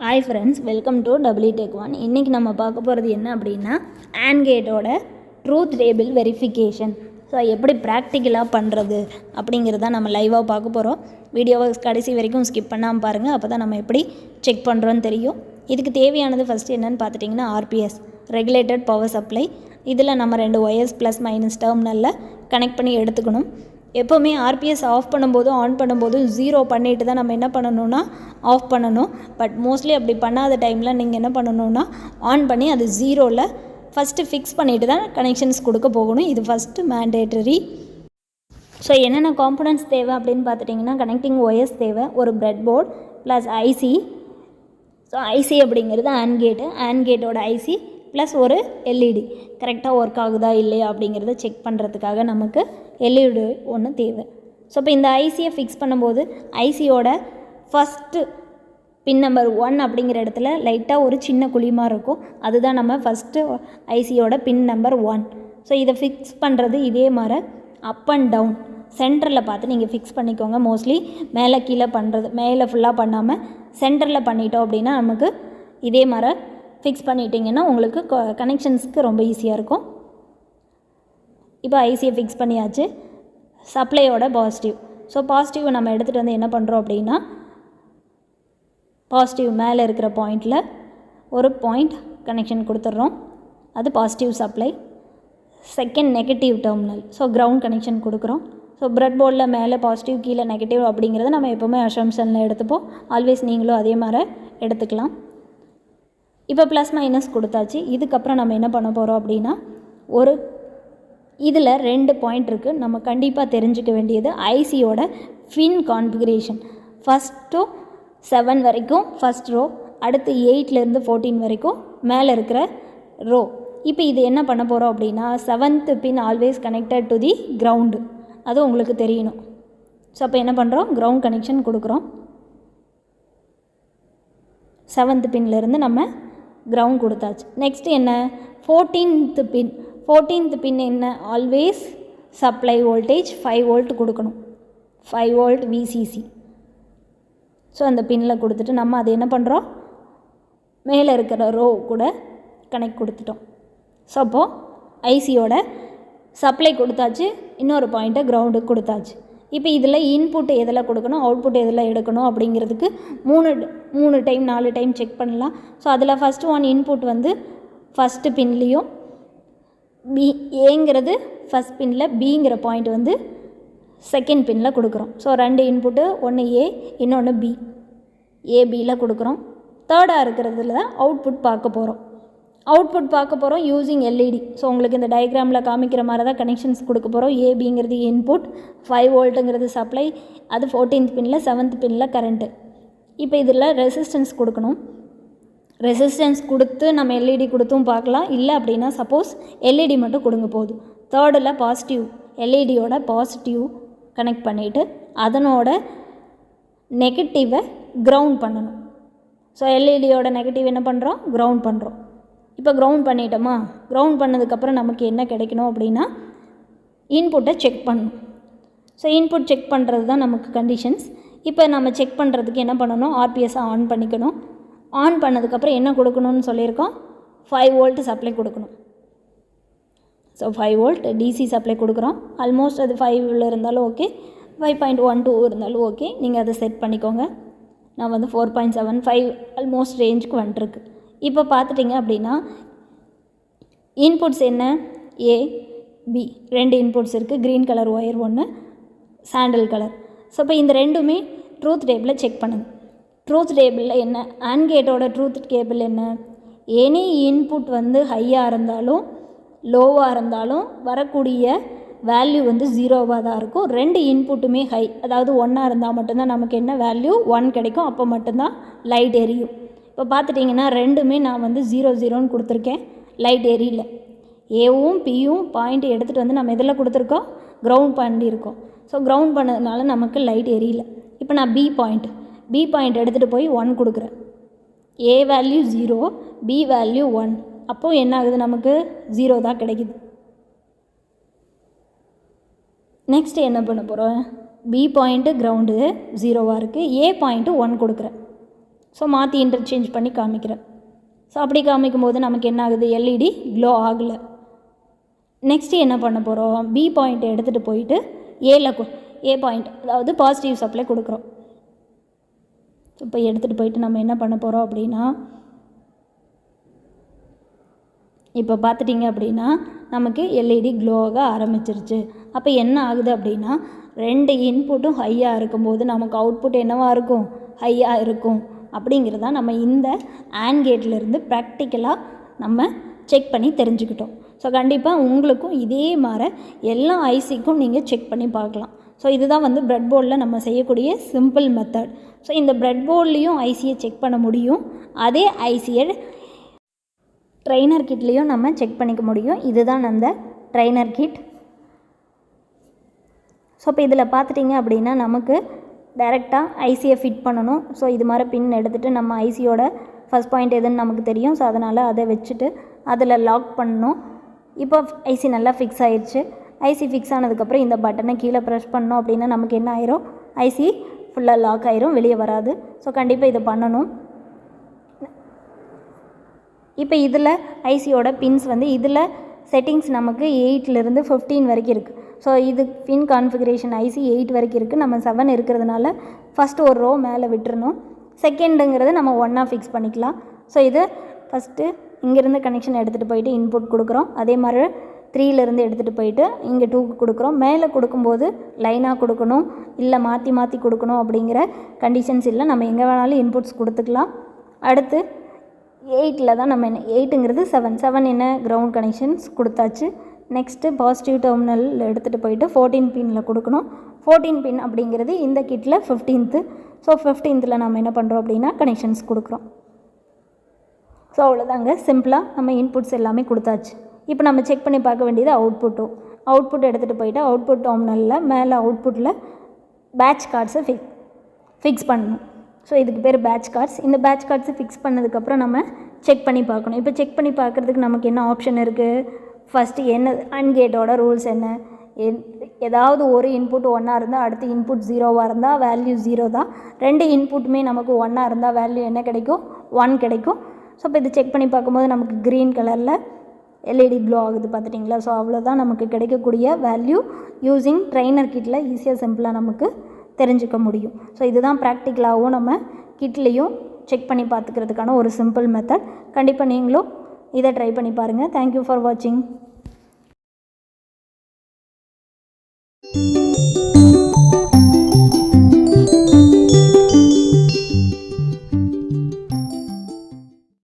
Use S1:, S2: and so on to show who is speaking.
S1: Hi friends, welcome to EETECQONE. இன்னைக்கு நம்ம பார்க்க போகிறது என்ன அப்படின்னா AND கேட்டோட ட்ரூத் டேபிள் வெரிஃபிகேஷன். ஸோ எப்படி ப்ராக்டிக்கலாக பண்ணுறது அப்படிங்கிறத நம்ம லைவாக பார்க்க போகிறோம். வீடியோவை கடைசி வரைக்கும் ஸ்கிப் பண்ணாமல் பாருங்கள், அப்போ தான் நம்ம எப்படி செக் பண்ணுறோன்னு தெரியும். இதுக்கு தேவையானது ஃபஸ்ட்டு என்னென்னு பார்த்துட்டிங்கன்னா ஆர்பிஎஸ், ரெகுலேட்டட் பவர் சப்ளை. இதில் நம்ம 2 ஒயர்ஸ் ப்ளஸ் மைனஸ் டெர்மினலில் கனெக்ட் பண்ணி எடுத்துக்கணும். எப்போவுமே ஆர்பிஎஸ் ஆஃப் பண்ணும்போதும் ஆன் பண்ணும்போதும் 0 பண்ணிவிட்டு தான் நம்ம என்ன பண்ணணும்னா ஆஃப் பண்ணணும். பட் மோஸ்ட்லி அப்படி பண்ணாத டைமில் நீங்கள் என்ன பண்ணணும்னா ஆன் பண்ணி அது 0ல் ஃபஸ்ட்டு ஃபிக்ஸ் பண்ணிவிட்டு தான் கனெக்ஷன்ஸ் கொடுக்க போகணும். இது ஃபஸ்ட்டு மேண்டேட்டரி. ஸோ என்னென்ன காம்பனன்ட்ஸ் தேவை அப்படின்னு பார்த்துட்டிங்கன்னா கனெக்டிங் ஒயர்ஸ் தேவை, ஒரு bread board plus IC. So IC அப்படிங்கிறது AND கேட்டோட ஐசி ப்ளஸ் ஒரு எல்இடி கரெக்டாக ஒர்க் ஆகுதா இல்லையா அப்படிங்கிறத செக் பண்ணுறதுக்காக நமக்கு எல்இடி ஒன்று தேவை. ஸோ இப்போ இந்த ஐசியை ஃபிக்ஸ் பண்ணும்போது ஐசியோட ஃபஸ்ட்டு பின் நம்பர் 1 அப்படிங்கிற இடத்துல லைட்டாக ஒரு சின்ன குழிமாக இருக்கும். அதுதான் நம்ம ஃபஸ்ட்டு ஐசியோட பின் நம்பர் 1. ஸோ இதை ஃபிக்ஸ் பண்ணுறது இதே மாதிரி அப் அண்ட் டவுன் சென்டரில் பார்த்து நீங்கள் ஃபிக்ஸ் பண்ணிக்கோங்க. மோஸ்ட்லி மேலே கீழே பண்ணுறது, மேலே ஃபுல்லாக பண்ணாமல் சென்டரில் பண்ணிட்டோம் அப்படின்னா நமக்கு இதே மாதிரி ஃபிக்ஸ் பண்ணிட்டீங்கன்னா உங்களுக்கு கனெக்ஷன்ஸ்க்கு ரொம்ப ஈஸியாக இருக்கும். இப்போ ஐசியை ஃபிக்ஸ் பண்ணியாச்சு. சப்ளையோட பாசிட்டிவ். ஸோ பாசிட்டிவ் நம்ம எடுத்துகிட்டு வந்து என்ன பண்ணுறோம் அப்படின்னா பாசிட்டிவ் மேலே இருக்கிற பாயிண்டில் ஒரு பாயிண்ட் கனெக்ஷன் கொடுத்துட்றோம், அது positive supply. Second negative terminal, so ground connection கொடுக்குறோம். ஸோ பிரெட் போர்டில் மேலே பாசிட்டிவ் கீழே நெகட்டிவ் அப்படிங்கிறத நம்ம எப்போவுமே அசம்ஷனில் எடுத்துப்போம். ஆல்வேஸ் நீங்களும் அதே மாதிரி எடுத்துக்கலாம். இப்போ ப்ளஸ் மைனஸ் கொடுத்தாச்சு. இதுக்கப்புறம் நம்ம என்ன பண்ண போகிறோம் அப்படின்னா ஒரு இதில் 2 பாயிண்ட் இருக்குது. நம்ம கண்டிப்பாக தெரிஞ்சுக்க வேண்டியது ஐசியோட ஃபின் கான்ஃபிகரேஷன். ஃபஸ்ட்டு 7 வரைக்கும் ஃபஸ்ட் ரோ, அடுத்து 8லேருந்து 14 வரைக்கும் மேலே இருக்கிற ரோ. இப்போ இது என்ன பண்ண போகிறோம் அப்படின்னா 7th pin always connected to the ground, அது உங்களுக்கு தெரியணும். ஸோ அப்போ என்ன பண்ணுறோம், கிரவுண்ட் கனெக்ஷன் கொடுக்குறோம். 7th பின்லேருந்து நம்ம கிரவுண்ட் கொடுத்தாச்சு. நெக்ஸ்ட்டு என்ன, 14th பின் என்ன, ஆல்வேஸ் சப்ளை வோல்டேஜ் 5 வோல்ட் கொடுக்கணும், 5 வோல்ட் விசிசி. ஸோ அந்த பின்னில் கொடுத்துட்டு நம்ம அது என்ன பண்ணுறோம், மேலே இருக்கிற ரோ கூட கனெக்ட் கொடுத்துட்டோம். ஸோ அப்போது ஐசியோட சப்ளை கொடுத்தாச்சு, இன்னொரு பாயிண்ட்டை கிரவுண்டுக்கு கொடுத்தாச்சு. இப்போ இதில் இன்புட் எதில் கொடுக்கணும், அவுட்புட் எதில் எடுக்கணும் அப்படிங்கிறதுக்கு 3 டைம் 4 டைம் செக் பண்ணலாம். ஸோ அதில் ஃபஸ்ட்டு 1 இன்புட் வந்து ஃபஸ்ட்டு பின்லேயும், ஏங்கிறது ஃபஸ்ட் பின்னில், பிங்கிற பாயிண்ட் வந்து செகண்ட் பின்னில் கொடுக்குறோம். ஸோ 2 இன்புட்டு, ஒன்று ஏ இன்னொன்று பி, ஏபியில் கொடுக்குறோம். தேர்டாக இருக்கிறதுல தான் அவுட்புட் பார்க்க போகிறோம் யூஸிங் எல்இடி. ஸோ உங்களுக்கு இந்த டயக்ராமில் காமிக்கிற மாதிரி தான் கனெக்ஷன்ஸ் கொடுக்க போகிறோம். ஏபிங்கிறது இன்புட், 5 வோல்ட்டுங்கிறது சப்ளை, அது 14th பின்னில் 7th பின்னில் கரண்ட்டு. இப்போ இதில் ரெசிஸ்டன்ஸ் கொடுக்கணும். ரெசிஸ்டன்ஸ் கொடுத்து நம்ம எல்இடி கொடுத்தும் பார்க்கலாம், இல்லை அப்படின்னா சப்போஸ் எல்இடி மட்டும் கொடுங்க போதும். தேர்டில் பாசிட்டிவ், எல்இடியோட பாசிட்டிவ் கனெக்ட் பண்ணிவிட்டு அதனோட நெகட்டிவை கிரவுண்ட் பண்ணணும். ஸோ எல்இடியோட நெகட்டிவ் என்ன பண்ணுறோம், கிரவுண்ட் பண்ணுறோம். இப்போ கிரவுண்ட் பண்ணிட்டோமா, கிரவுண்ட் பண்ணதுக்கப்புறம் நமக்கு என்ன கிடைக்கணும் அப்படின்னா இன்புட்டை செக் பண்ணணும். ஸோ இன்புட் செக் பண்ணுறது தான் நமக்கு கண்டிஷன்ஸ். இப்போ நம்ம செக் பண்ணுறதுக்கு என்ன பண்ணணும், ஆர்பிஎஸ்ஸை ஆன் பண்ணிக்கணும். ஆன் பண்ணதுக்கப்புறம் என்ன கொடுக்கணும்னு சொல்லியிருக்கோம், 5 வோல்ட் சப்ளை கொடுக்கணும். ஸோ 5 வோல்ட் டிசி சப்ளை கொடுக்குறோம். ஆல்மோஸ்ட் அது 5ல் இருந்தாலும் ஓகே, 5.12 இருந்தாலும் ஓகே, நீங்கள் அதை செட் பண்ணிக்கோங்க. நான் வந்து 4.75 ஆல்மோஸ்ட் ரேஞ்சுக்கு வந்துட்டுருக்கு. இப்போ பார்த்துட்டிங்க அப்படின்னா இன்புட்ஸ் என்ன, ஏ பி 2 இன்புட்ஸ் இருக்குது. க்ரீன் கலர் ஒயர் ஒன்று, சாண்டல் கலர். ஸோ இப்போ இந்த ரெண்டுமே ட்ரூத் டேபிளில் செக் பண்ணுங்கள். ட்ரூத் டேபிளில் என்ன, AND கேட்டோட ட்ரூத் டேபிள் என்ன, எனி இன்புட் வந்து ஹையாக இருந்தாலும் லோவாக இருந்தாலும் வரக்கூடிய வேல்யூ வந்து 0வாக தான் இருக்கும். 2 இன்புட்டுமே ஹை, அதாவது 1 இருந்தால் மட்டும்தான் நமக்கு என்ன வேல்யூ 1 கிடைக்கும், அப்போ மட்டும்தான் லைட் எரியும். இப்போ பார்த்துட்டிங்கன்னா ரெண்டுமே நான் வந்து 0 கொடுத்துருக்கேன், லைட் எரியல. ஏவும் பியும் பாயிண்ட் எடுத்துகிட்டு வந்து நம்ம எதில் கொடுத்துருக்கோம், கிரவுண்ட் பண்ணியிருக்கோம். ஸோ கிரவுண்ட் பண்ணதுனால நமக்கு லைட் எரியல. இப்போ நான் பி பாயிண்ட் எடுத்துகிட்டு போய் 1 கொடுக்குறேன். ஏ வேல்யூ 0, பி வேல்யூ 1, அப்போது என்ன ஆகுது, நமக்கு 0 தான் கிடைக்குது. நெக்ஸ்ட்டு என்ன பண்ண போகிறோம், பி பாயிண்ட்டு கிரவுண்டு 0வாக இருக்குது, ஏ பாயிண்ட்டு 1 கொடுக்குறேன். ஸோ மாற்றி இன்டர்சேஞ்ச் பண்ணி காமிக்கிறேன். ஸோ அப்படி காமிக்கும் போது நமக்கு என்ன ஆகுது, எல்இடி க்ளோ ஆகலை. நெக்ஸ்ட்டு என்ன பண்ண போகிறோம், பி பாயிண்ட்டை எடுத்துகிட்டு போயிட்டு ஏ பாயிண்ட், அதாவது பாசிட்டிவ் சப்ளை கொடுக்குறோம். இப்போ எடுத்துகிட்டு போயிட்டு நம்ம என்ன பண்ண போகிறோம் அப்படின்னா, இப்போ பார்த்துட்டிங்க அப்படின்னா நமக்கு எல்இடி க்ளோ ஆக ஆரம்பிச்சிருச்சு. அப்போ என்ன ஆகுது அப்படின்னா, 2 இன்புட்டும் ஹையாக இருக்கும்போது நமக்கு அவுட்புட் என்னவாக இருக்கும், ஹையாக இருக்கும். அப்படிங்கிறத நம்ம இந்த AND கேட்லேருந்து ப்ராக்டிக்கலாக நம்ம செக் பண்ணி தெரிஞ்சுக்கிட்டோம். ஸோ கண்டிப்பாக உங்களுக்கும் இதே மாதிரி எல்லா ஐசிக்கும் நீங்கள் செக் பண்ணி பார்க்கலாம். ஸோ இதுதான் வந்து ப்ரெட் போர்டில் நம்ம செய்யக்கூடிய சிம்பிள் மெத்தட். ஸோ இந்த ப்ரெட் போர்ட்லேயும் ஐசியை செக் பண்ண முடியும், அதே ஐசியை ட்ரைனர் கிட்லேயும் நம்ம செக் பண்ணிக்க முடியும். இதுதான் அந்த ட்ரைனர் கிட். ஸோ இப்போ இதில் பார்த்துட்டிங்க அப்படின்னா நமக்கு டைரெக்டாக ஐசியை ஃபிட் பண்ணணும். ஸோ இது மாதிரி பின் எடுத்துகிட்டு நம்ம ஐசியோட ஃபஸ்ட் பாயிண்ட் எதுன்னு நமக்கு தெரியும். ஸோ அதனால் அதை வச்சுட்டு அதில் லாக் பண்ணணும். இப்போ ஐசி நல்லா ஃபிக்ஸ் ஆயிடுச்சு. ஐசி ஃபிக்ஸ் ஆனதுக்கப்புறம் இந்த பட்டனை கீழே ப்ரெஸ் பண்ணோம் அப்படின்னா நமக்கு என்ன ஆயிரும், ஐசி ஃபுல்லாக லாக் ஆயிரும், வெளியே வராது. ஸோ கண்டிப்பாக இதை பண்ணணும். இப்போ இதில் ஐசியோட பின்ஸ் வந்து இதில் செட்டிங்ஸ் நமக்கு 8லேருந்து 15 வரைக்கும் இருக்குது. ஸோ இது பின் கான்ஃபிகரேஷன் ஐசி 8 வரைக்கும் இருக்குது. நம்ம 7 இருக்கிறதுனால ஃபஸ்ட்டு ஒரு ரோ மேலே விட்டுறணும். செகண்டுங்கிறத நம்ம 1ஆக ஃபிக்ஸ் பண்ணிக்கலாம். ஸோ இது ஃபஸ்ட்டு இங்கேருந்து கனெக்ஷன் எடுத்துகிட்டு போயிட்டு இன்புட் கொடுக்குறோம். அதே மாதிரி 3லேருந்து எடுத்துகிட்டு போயிட்டு இங்கே 2க்கு கொடுக்குறோம். மேலே கொடுக்கும்போது லைனாக கொடுக்கணும், இல்லை மாற்றி மாற்றி கொடுக்கணும் அப்படிங்கிற கண்டிஷன்ஸ் இல்லை. நம்ம எங்கே வேணாலும் இன்புட்ஸ் கொடுத்துக்கலாம். அடுத்து 8ல் தான் நம்ம என்ன, 8ங்கிறது 7 என்ன கிரவுண்ட் கனெக்ஷன்ஸ் கொடுத்தாச்சு. நெக்ஸ்ட்டு பாசிட்டிவ் டெர்மினல் எடுத்துகிட்டு போயிட்டு 14 பின்னில் கொடுக்கணும். 14 பின் அப்படிங்கிறது இந்த கிட்டில் 15th. ஸோ 15th நம்ம என்ன பண்ணுறோம் அப்படின்னா கனெக்ஷன்ஸ் கொடுக்குறோம். ஸோ அவ்வளோதாங்க, சிம்பிளாக நம்ம இன்புட்ஸ் எல்லாமே கொடுத்தாச்சு. இப்போ நம்ம செக் பண்ணி பார்க்க வேண்டியது அவுட்புட் எடுத்துகிட்டு போயிட்டு அவுட்புட் டெர்மினலில் மேலே அவுட்புட்டில் பேட்ச் கார்ட்ஸை ஃபிக்ஸ் பண்ணணும். ஸோ இதுக்கு பேர் பேட்ச் கார்ட்ஸ். இந்த பேட்ச் கார்ட்ஸை ஃபிக்ஸ் பண்ணதுக்கப்புறம் நம்ம செக் பண்ணி பார்க்கணும். இப்போ செக் பண்ணி பார்க்குறதுக்கு நமக்கு என்ன ஆப்ஷன் இருக்குது, ஃபஸ்ட்டு என்ன AND கேட்டோட ரூல்ஸ் என்ன, ஏதாவது ஒரு இன்புட் 1ஆக இருந்தால் அடுத்த இன்புட் 0வாக இருந்தால் வேல்யூ 0 தான். 2 இன்புட்டுமே நமக்கு 1ஆக இருந்தால் வேல்யூ என்ன கிடைக்கும், 1 கிடைக்கும். ஸோ இப்போ இது செக் பண்ணி பார்க்கும்போது நமக்கு க்ரீன் கலரில் எல்இடி க்ளோ ஆகுது, பார்த்துட்டிங்களா. ஸோ அவ்வளோதான் நமக்கு கிடைக்கக்கூடிய வேல்யூ. யூஸிங் ட்ரைனர் கிட்டில் ஈஸியாக சிம்பிளாக நமக்கு தெரிஞ்சுக்க முடியும். ஸோ இதுதான் ப்ராக்டிக்கலாகவும் நம்ம கிட்லேயும் செக் பண்ணி பார்த்துக்கிறதுக்கான ஒரு சிம்பிள் மெத்தட். கண்டிப்பாக நீங்களும் இதை ட்ரை பண்ணி பாருங்கள். தேங்க்யூ ஃபார் வாட்சிங்.